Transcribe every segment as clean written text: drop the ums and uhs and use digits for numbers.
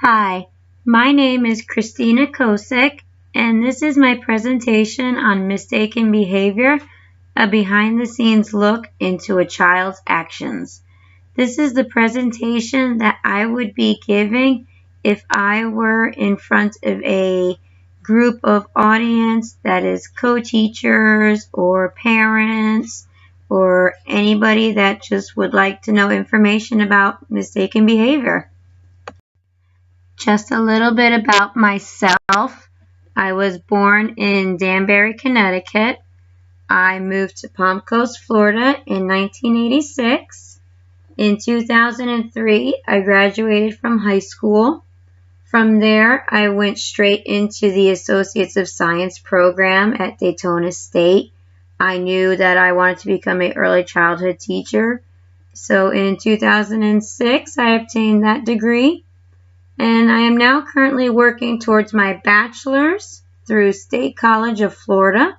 Hi, my name is Christina Kosick, and this is my presentation on mistaken behavior, a behind-the-scenes look into a child's actions. This is the presentation that I would be giving if I were in front of a group of audience that is co-teachers or parents or anybody that just would like to know information about mistaken behavior. Just a little bit about myself. I was born in Danbury, Connecticut. I moved to Palm Coast, Florida in 1986. In 2003, I graduated from high school. From there, I went straight into the Associates of Science program at Daytona State. I knew that I wanted to become an early childhood teacher. So in 2006, I obtained that degree. And I am now currently working towards my bachelor's through State College of Florida.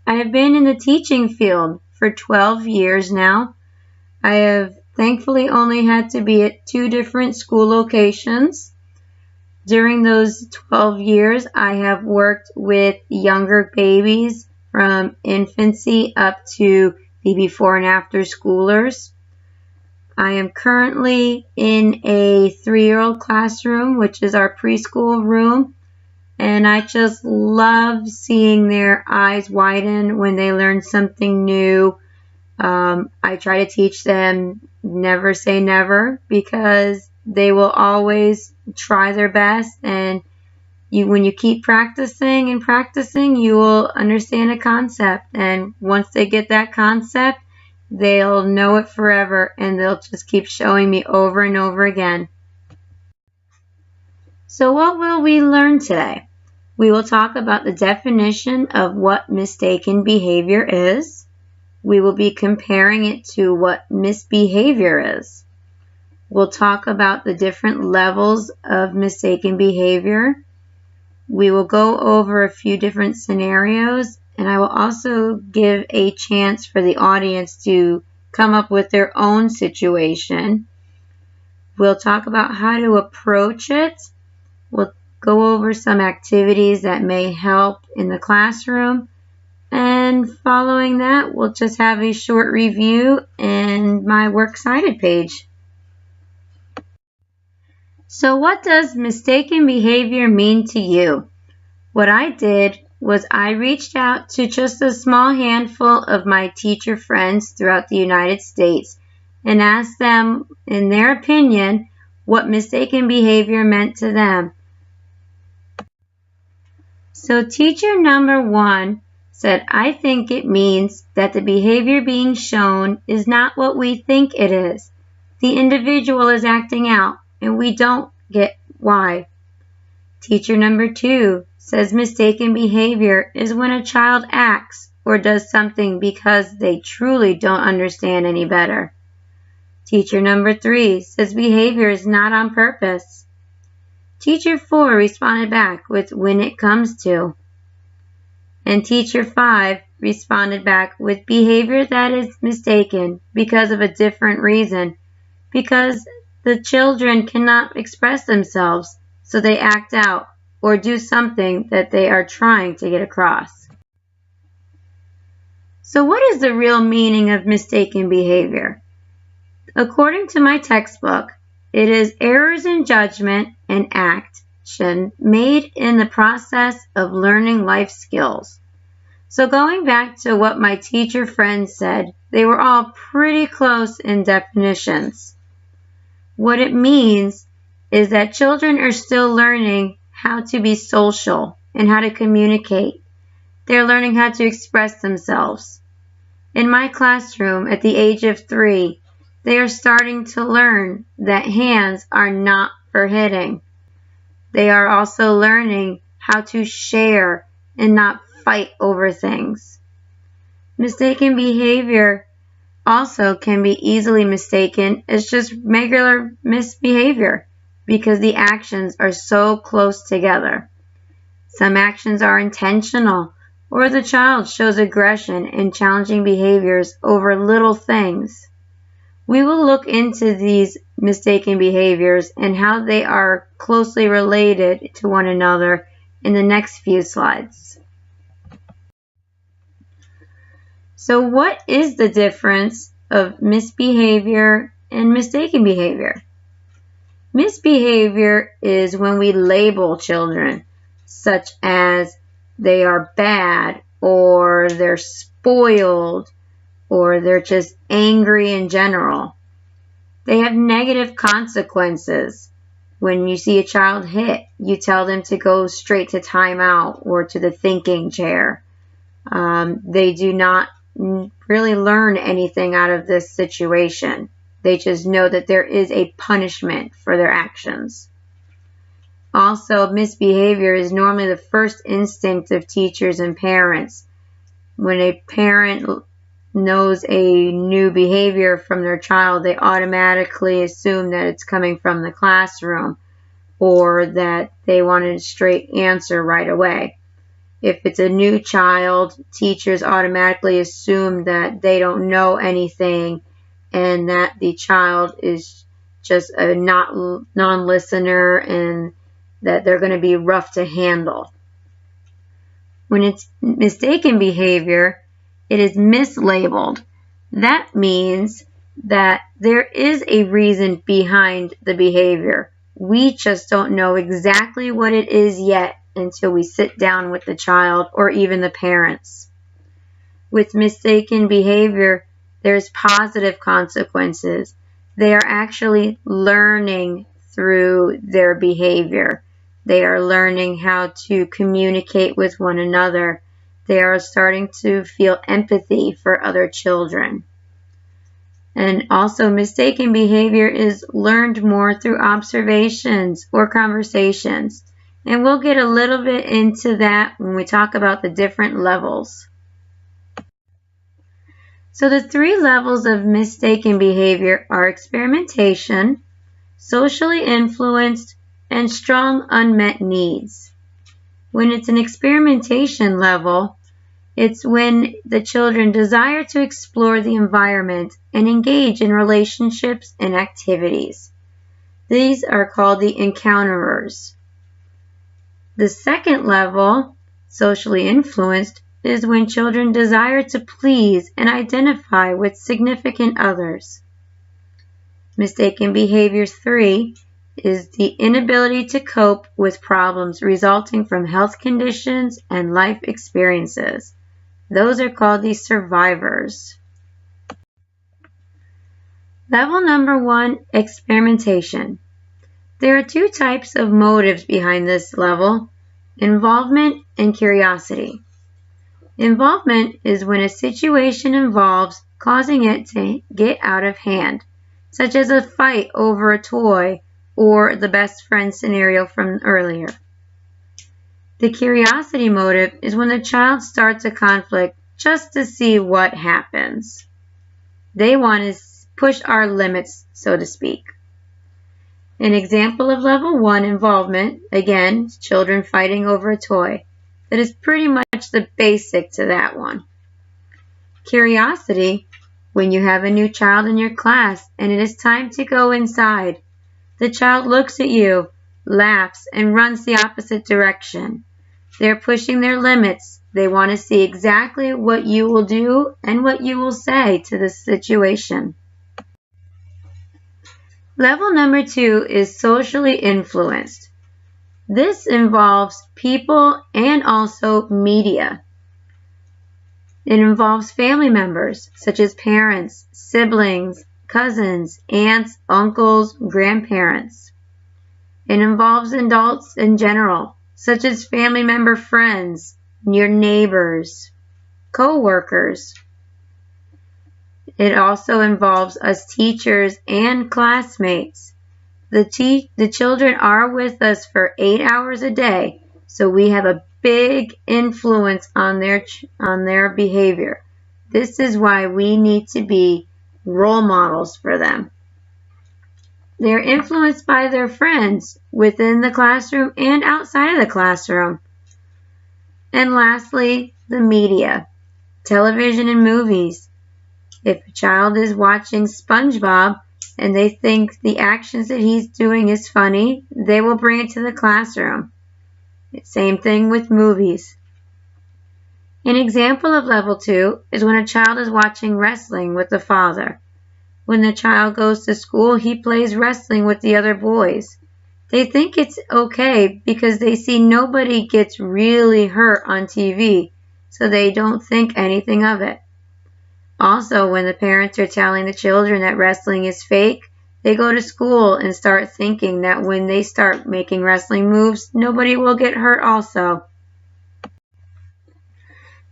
I have been in the teaching field for 12 years now. I have thankfully only had to be at 2 different school locations. During those 12 years, I have worked with younger babies from infancy up to the before and after schoolers. I am currently in a 3-year-old classroom, which is our preschool room, and I just love seeing their eyes widen when they learn something new. I try to teach them never say never, because they will always try their best, and when you keep practicing and practicing, you will understand a concept, and once they get that concept, they'll know it forever, and they'll just keep showing me over and over again. So what will we learn today? We will talk about the definition of what mistaken behavior is. We will be comparing it to what misbehavior is. We'll talk about the different levels of mistaken behavior. We will go over a few different scenarios, and I will also give a chance for the audience to come up with their own situation. We'll talk about how to approach it. We'll go over some activities that may help in the classroom. And following that, we'll just have a short review and my Works Cited page. So what does mistaken behavior mean to you? What I did was I reached out to just a small handful of my teacher friends throughout the United States and asked them, in their opinion, what mistaken behavior meant to them. So teacher number 1 said, I think it means that the behavior being shown is not what we think it is. The individual is acting out, and we don't get why. Teacher number 2 says mistaken behavior is when a child acts or does something because they truly don't understand any better. Teacher number 3 says behavior is not on purpose. Teacher 4 responded back with when it comes to. And teacher 5 responded back with behavior that is mistaken because of a different reason, because the children cannot express themselves, so they act out or do something that they are trying to get across. So what is the real meaning of mistaken behavior? According to my textbook, it is errors in judgment and action made in the process of learning life skills. So going back to what my teacher friends said, they were all pretty close in definitions. What it means is that children are still learning how to be social and how to communicate. They're learning how to express themselves. In my classroom at the age of 3, they are starting to learn that hands are not for hitting. They are also learning how to share and not fight over things. Mistaken behavior also can be easily mistaken as just regular misbehavior because the actions are so close together. Some actions are intentional, or the child shows aggression and challenging behaviors over little things. We will look into these mistaken behaviors and how they are closely related to one another in the next few slides. So what is the difference of misbehavior and mistaken behavior? Misbehavior is when we label children, such as they are bad, or they're spoiled, or they're just angry in general. They have negative consequences. When you see a child hit, you tell them to go straight to timeout or to the thinking chair. They do not really learn anything out of this situation. They just know that there is a punishment for their actions. Also, misbehavior is normally the first instinct of teachers and parents. When a parent knows a new behavior from their child, they automatically assume that it's coming from the classroom or that they want a straight answer right away. If it's a new child, teachers automatically assume that they don't know anything and that the child is just a non-listener and that they're going to be rough to handle. When it's mistaken behavior, it is mislabeled. That means that there is a reason behind the behavior. We just don't know exactly what it is yet until we sit down with the child or even the parents. With mistaken behavior, there's positive consequences. They are actually learning through their behavior. They are learning how to communicate with one another. They are starting to feel empathy for other children. And also, mistaken behavior is learned more through observations or conversations. And we'll get a little bit into that when we talk about the different levels. So the 3 levels of mistaken behavior are experimentation, socially influenced, and strong unmet needs. When it's an experimentation level, it's when the children desire to explore the environment and engage in relationships and activities. These are called the encounterers. The second level, socially influenced, is when children desire to please and identify with significant others. Mistaken behavior 3 is the inability to cope with problems resulting from health conditions and life experiences. Those are called the survivors. Level number 1, experimentation. There are 2 types of motives behind this level, involvement and curiosity. Involvement is when a situation involves causing it to get out of hand, such as a fight over a toy or the best friend scenario from earlier. The curiosity motive is when the child starts a conflict just to see what happens. They want to push our limits, so to speak. An example of level 1 involvement, again, children fighting over a toy. That is pretty much the basic to that one. Curiosity, when you have a new child in your class and it is time to go inside. The child looks at you, laughs, and runs the opposite direction. They're pushing their limits. They want to see exactly what you will do and what you will say to the situation. Level number 2 is socially influenced. This involves people and also media. It involves family members, such as parents, siblings, cousins, aunts, uncles, grandparents. It involves adults in general, such as family member friends, your neighbors, co-workers. It also involves us teachers and classmates. The children are with us for 8 hours a day, so we have a big influence on their behavior. This is why we need to be role models for them. They're influenced by their friends within the classroom and outside of the classroom. And lastly, the media, television and movies. If a child is watching SpongeBob, and they think the actions that he's doing is funny, they will bring it to the classroom. Same thing with movies. An example of level 2 is when a child is watching wrestling with the father. When the child goes to school, he plays wrestling with the other boys. They think it's okay because they see nobody gets really hurt on TV, so they don't think anything of it. Also, when the parents are telling the children that wrestling is fake, they go to school and start thinking that when they start making wrestling moves, nobody will get hurt also.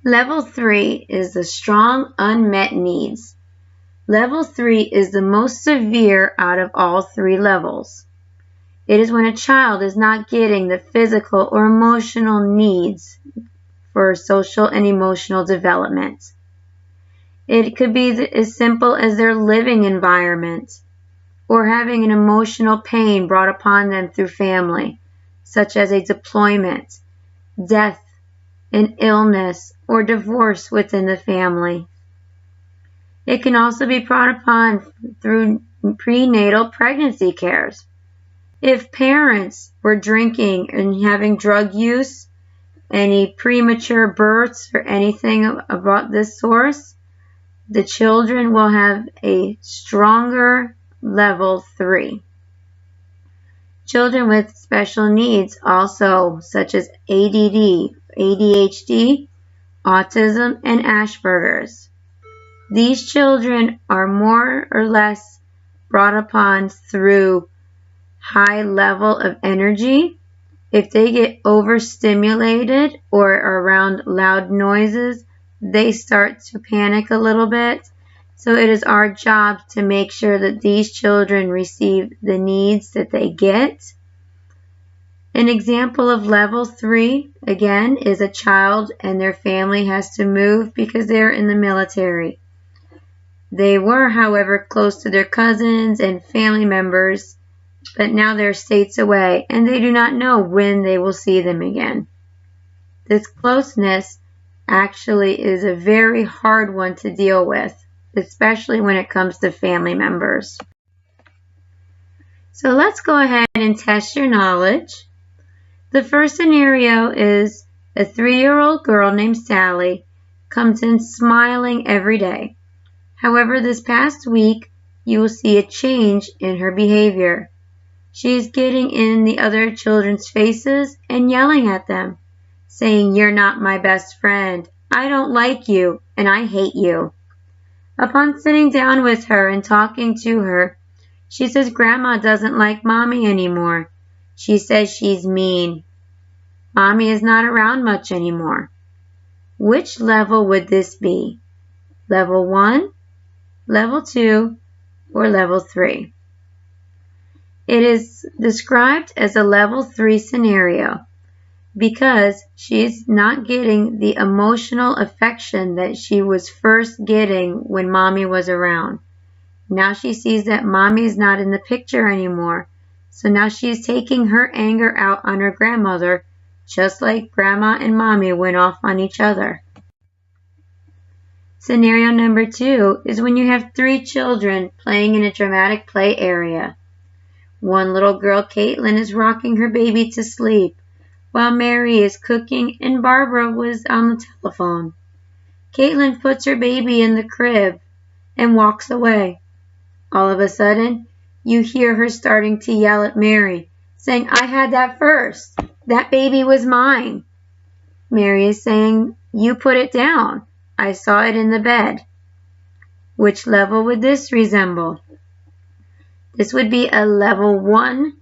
Level 3 is the strong unmet needs. Level 3 is the most severe out of all 3 levels. It is when a child is not getting the physical or emotional needs for social and emotional development. It could be as simple as their living environment or having an emotional pain brought upon them through family, such as a deployment, death, an illness, or divorce within the family. It can also be brought upon through prenatal pregnancy cares. If parents were drinking and having drug use, any premature births or anything about this source, the children will have a stronger level 3. Children with special needs also, such as ADD, ADHD, autism, and Asperger's. These children are more or less brought upon through high level of energy. If they get overstimulated or are around loud noises, they start to panic a little bit. So it is our job to make sure that these children receive the needs that they get. An example of level 3, again, is a child and their family has to move because they're in the military. They were, however, close to their cousins and family members, but now they're states away and they do not know when they will see them again. This closeness actually is a very hard one to deal with, especially when it comes to family members. So let's go ahead and test your knowledge. The first scenario is a 3-year-old girl named Sally comes in smiling every day. However, this past week, you will see a change in her behavior. She is getting in the other children's faces and yelling at them, saying, "You're not my best friend. I don't like you, and I hate you." Upon sitting down with her and talking to her, she says Grandma doesn't like Mommy anymore. She says she's mean. Mommy is not around much anymore. Which level would this be? Level 1, level 2, or level 3? It is described as a level 3 scenario because she's not getting the emotional affection that she was first getting when Mommy was around. Now she sees that Mommy is not in the picture anymore, so now she's taking her anger out on her grandmother, just like Grandma and Mommy went off on each other. Scenario number 2 is when you have 3 children playing in a dramatic play area. One little girl, Caitlin, is rocking her baby to sleep, while Mary is cooking and Barbara was on the telephone. Caitlin puts her baby in the crib and walks away. All of a sudden, you hear her starting to yell at Mary, saying, "I had that first. That baby was mine." Mary is saying, "You put it down. I saw it in the bed." Which level would this resemble? This would be a level 1.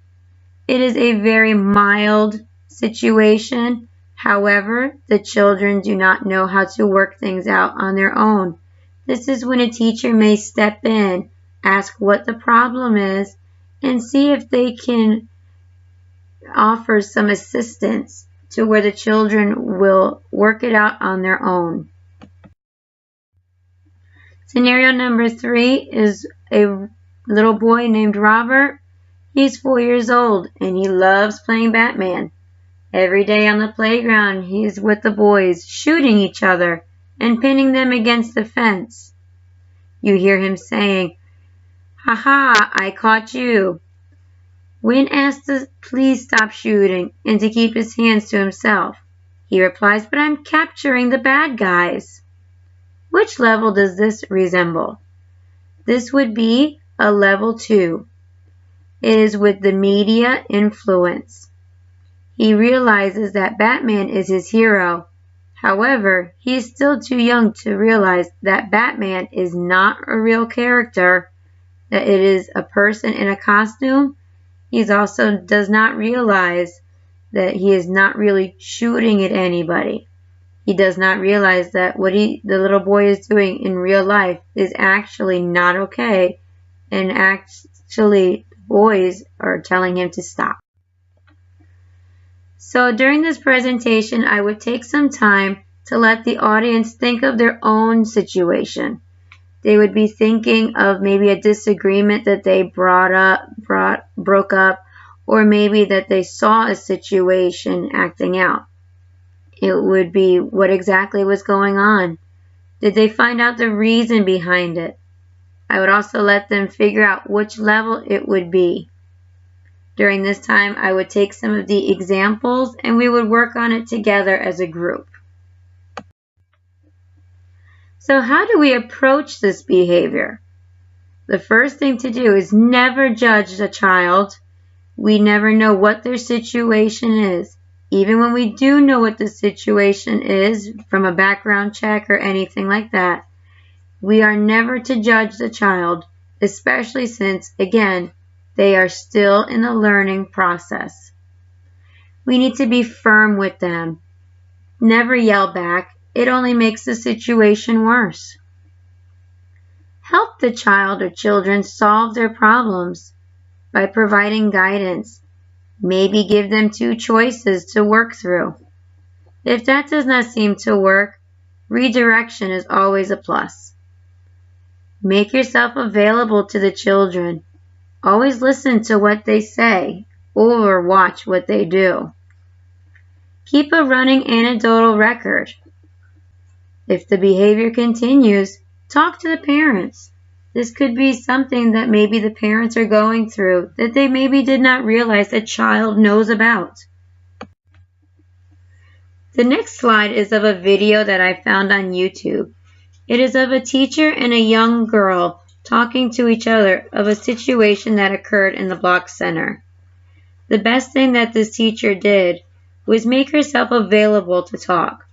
It is a very mild situation. However, the children do not know how to work things out on their own. This is when a teacher may step in, ask what the problem is, and see if they can offer some assistance to where the children will work it out on their own. Scenario number 3 is a little boy named Robert. He's 4 years old and he loves playing Batman. Every day on the playground, he's with the boys, shooting each other and pinning them against the fence. You hear him saying, "Ha ha, I caught you." Wynn asks to please stop shooting and to keep his hands to himself. He replies, "But I'm capturing the bad guys." Which level does this resemble? This would be a level 2. It is with the media influence. He realizes that Batman is his hero. However, he is still too young to realize that Batman is not a real character, that it is a person in a costume. He also does not realize that he is not really shooting at anybody. He does not realize that what the little boy is doing in real life is actually not okay, and actually boys are telling him to stop. So during this presentation, I would take some time to let the audience think of their own situation. They would be thinking of maybe a disagreement that they broke up, or maybe that they saw a situation acting out. It would be what exactly was going on. Did they find out the reason behind it? I would also let them figure out which level it would be. During this time, I would take some of the examples and we would work on it together as a group. So how do we approach this behavior? The first thing to do is never judge the child. We never know what their situation is. Even when we do know what the situation is from a background check or anything like that, we are never to judge the child, especially since, again, they are still in the learning process. We need to be firm with them. Never yell back. It only makes the situation worse. Help the child or children solve their problems by providing guidance. Maybe give them 2 choices to work through. If that does not seem to work, redirection is always a plus. Make yourself available to the children. Always listen to what they say or watch what they do. Keep a running anecdotal record. If the behavior continues, talk to the parents. This could be something that maybe the parents are going through that they maybe did not realize the child knows about. The next slide is of a video that I found on YouTube. It is of a teacher and a young girl talking to each other of a situation that occurred in the Block Center. The best thing that this teacher did was make herself available to talk.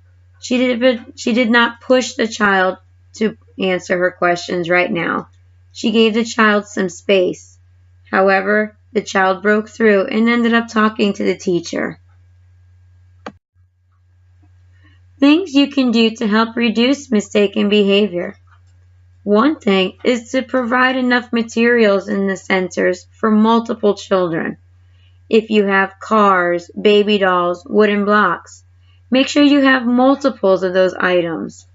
She did not push the child to answer her questions right now. She gave the child some space. However, the child broke through and ended up talking to the teacher. Things you can do to help reduce mistaken behavior. One thing is to provide enough materials in the centers for multiple children. If you have cars, baby dolls, wooden blocks, make sure you have multiples of those items.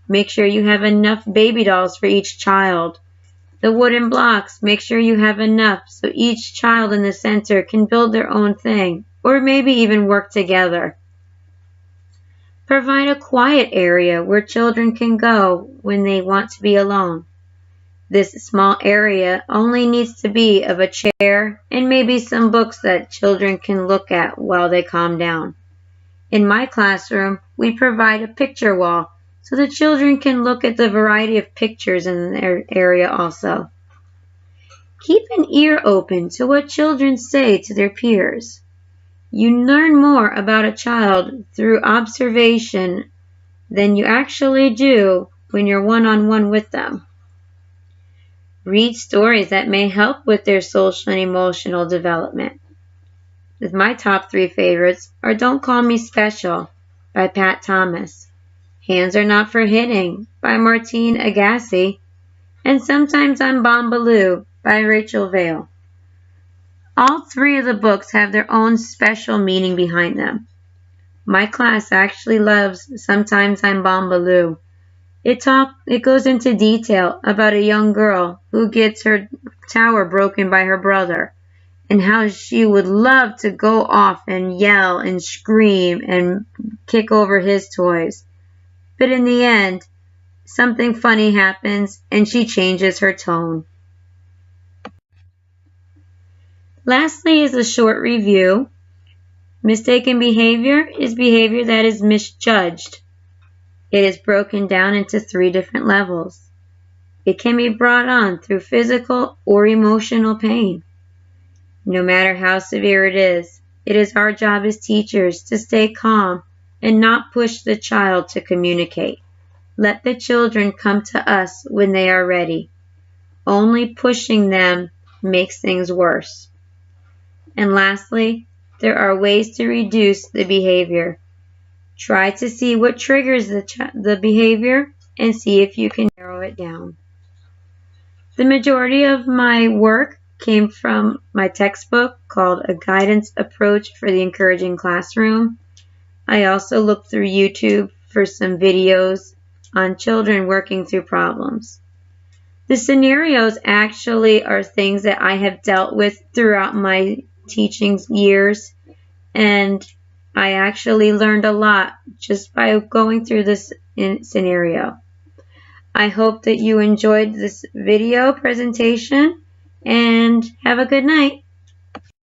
Make sure you have enough baby dolls for each child. The wooden blocks, make sure you have enough so each child in the center can build their own thing, or maybe even work together. Provide a quiet area where children can go when they want to be alone. This small area only needs to be of a chair and maybe some books that children can look at while they calm down. In my classroom, we provide a picture wall so the children can look at the variety of pictures in their area also. Keep an ear open to what children say to their peers. You learn more about a child through observation than you actually do when you're one-on-one with them. Read stories that may help with their social and emotional development. My top 3 favorites are Don't Call Me Special by Pat Thomas, Hands Are Not for Hitting by Martine Agassi, and Sometimes I'm Bombaloo by Rachel Vale. All 3 of the books have their own special meaning behind them. My class actually loves Sometimes I'm Bombaloo. It goes into detail about a young girl who gets her tower broken by her brother, and how she would love to go off and yell and scream and kick over his toys. But in the end, something funny happens and she changes her tone. Lastly is a short review. Mistaken behavior is behavior that is misjudged. It is broken down into 3 different levels. It can be brought on through physical or emotional pain. No matter how severe it is our job as teachers to stay calm and not push the child to communicate. Let the children come to us when they are ready. Only pushing them makes things worse. And lastly, there are ways to reduce the behavior. Try to see what triggers the behavior and see if you can narrow it down. The majority of my work came from my textbook called A Guidance Approach for the Encouraging Classroom. I also looked through YouTube for some videos on children working through problems. The scenarios actually are things that I have dealt with throughout my teaching years, and I actually learned a lot just by going through this scenario. I hope that you enjoyed this video presentation and have a good night.